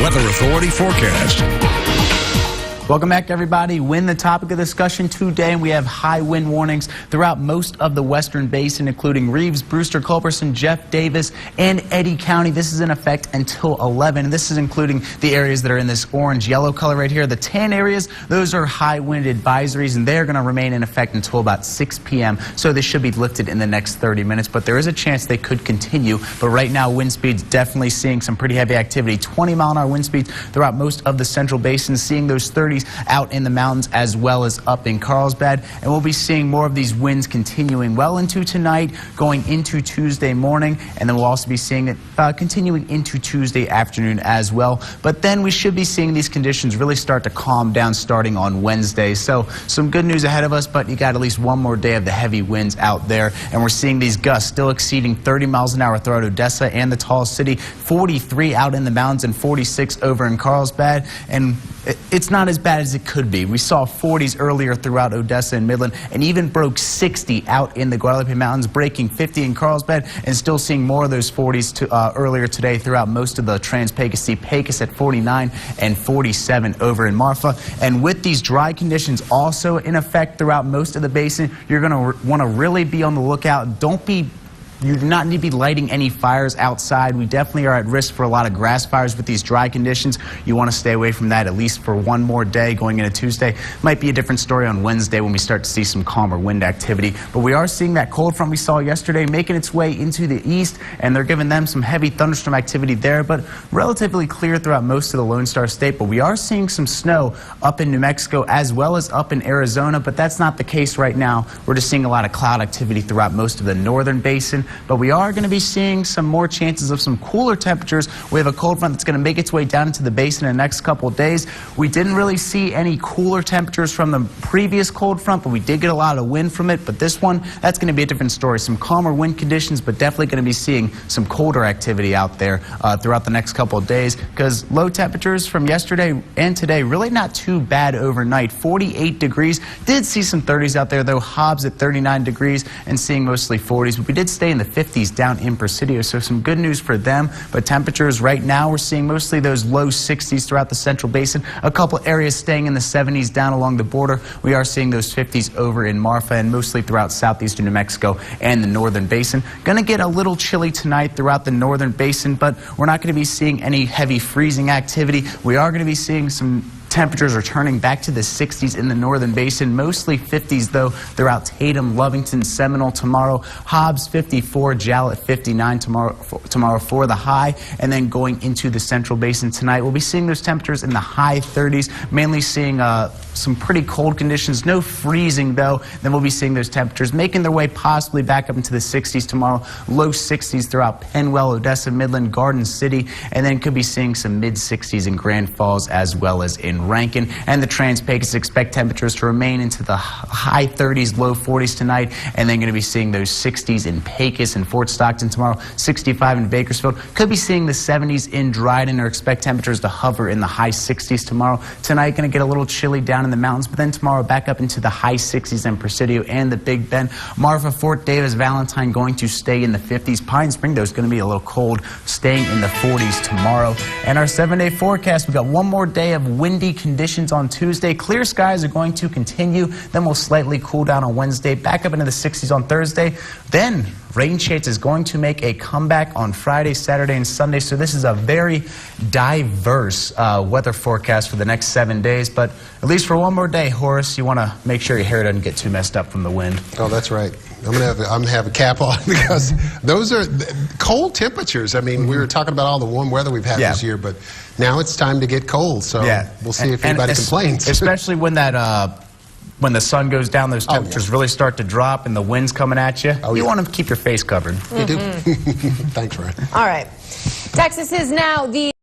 Weather Authority forecast. Welcome back, everybody. Wind, the topic of discussion today, and we have high wind warnings throughout most of the western basin, including Reeves, Brewster, Culberson, Jeff Davis, and Eddy County. This is in effect until 11. And this is including the areas that are in this orange-yellow color right here. The tan areas, those are high wind advisories, and they're going to remain in effect until about 6 p.m. So they should be lifted in the next 30 minutes, but there is a chance they could continue. But right now, wind speeds definitely seeing some pretty heavy activity. 20-mile-an-hour wind speeds throughout most of the central basin, seeing those 30s out in the mountains as well as up in Carlsbad. And we'll be seeing more of these winds continuing well into tonight, going into Tuesday morning, and then we'll also be seeing it continuing into Tuesday afternoon as well. But then we should be seeing these conditions really start to calm down starting on Wednesday. So some good news ahead of us, but you got at least one more day of the heavy winds out there. And we're seeing these gusts still exceeding 30 miles an hour throughout Odessa and the Tall City, 43 out in the mountains and 46 over in Carlsbad. And it's not as bad as it could be. We saw 40s earlier throughout Odessa and Midland, and even broke 60 out in the Guadalupe Mountains, breaking 50 in Carlsbad, and still seeing more of those 40s earlier today throughout most of the Trans-Pecos. Pecos at 49 and 47 over in Marfa. And with these dry conditions also in effect throughout most of the basin, you're going to want to really be on the lookout. You do not need to be lighting any fires outside. We definitely are at risk for a lot of grass fires with these dry conditions. You want to stay away from that at least for one more day going into Tuesday. Might be a different story on Wednesday when we start to see some calmer wind activity. But we are seeing that cold front we saw yesterday making its way into the east, and they're giving them some heavy thunderstorm activity there, but relatively clear throughout most of the Lone Star State. But we are seeing some snow up in New Mexico as well as up in Arizona, but that's not the case right now. We're just seeing a lot of cloud activity throughout most of the northern basin. But we are going to be seeing some more chances of some cooler temperatures. We have a cold front that's going to make its way down into the basin in the next couple of days. We didn't really see any cooler temperatures from the previous cold front, but we did get a lot of wind from it. But this one, that's going to be a different story. Some calmer wind conditions, but definitely going to be seeing some colder activity out there throughout the next couple of days, because low temperatures from yesterday and today really not too bad overnight. 48 degrees. Did see some 30s out there, though. Hobbs at 39 degrees and seeing mostly 40s. But we did stay in the 50s down in Presidio, so some good news for them. But temperatures right now, we're seeing mostly those low 60s throughout the central basin. A couple areas staying in the 70s down along the border. We are seeing those 50s over in Marfa and mostly throughout southeastern New Mexico and the northern basin. Going to get a little chilly tonight throughout the northern basin, but we're not going to be seeing any heavy freezing activity. We are going to be seeing some temperatures returning back to the 60s in the northern basin, mostly 50s though throughout Tatum, Lovington, Seminole tomorrow. Hobbs 54, Jallet 59 tomorrow for the high, and then going into the central basin tonight, we'll be seeing those temperatures in the high 30s, mainly seeing some pretty cold conditions, no freezing though. Then we'll be seeing those temperatures making their way possibly back up into the 60s tomorrow, low 60s throughout Penwell, Odessa, Midland, Garden City, and then could be seeing some mid 60s in Grand Falls as well as in Rankin. And the Trans-Pecos expect temperatures to remain into the high 30s, low 40s tonight, and then going to be seeing those 60s in Pecos and Fort Stockton tomorrow, 65 in Bakersfield. Could be seeing the 70s in Dryden, or expect temperatures to hover in the high 60s tomorrow. Tonight going to get a little chilly down in the mountains, but then tomorrow back up into the high 60s in Presidio and the Big Bend. Marfa, Fort Davis, Valentine going to stay in the 50s. Pine Spring, though, is going to be a little cold, staying in the 40s tomorrow. And our 7-day forecast, we've got one more day of windy conditions on Tuesday. Clear skies are going to continue. Then we'll slightly cool down on Wednesday, back up into the 60s on Thursday. Then rain chance is going to make a comeback on Friday, Saturday, and Sunday. So this is a very diverse weather forecast for the next 7 days. But at least for one more day, Horace, you want to make sure your hair doesn't get too messed up from the wind. Oh, that's right. I'm gonna have a cap on, because those are cold temperatures. I mean, we were talking about all the warm weather we've had this year, but now it's time to get cold. So we'll see if anybody complains. Especially when that when the sun goes down, those temperatures really start to drop and the wind's coming at you. You want to keep your face covered. You do. Thanks, Ryan. All right. Texas is now the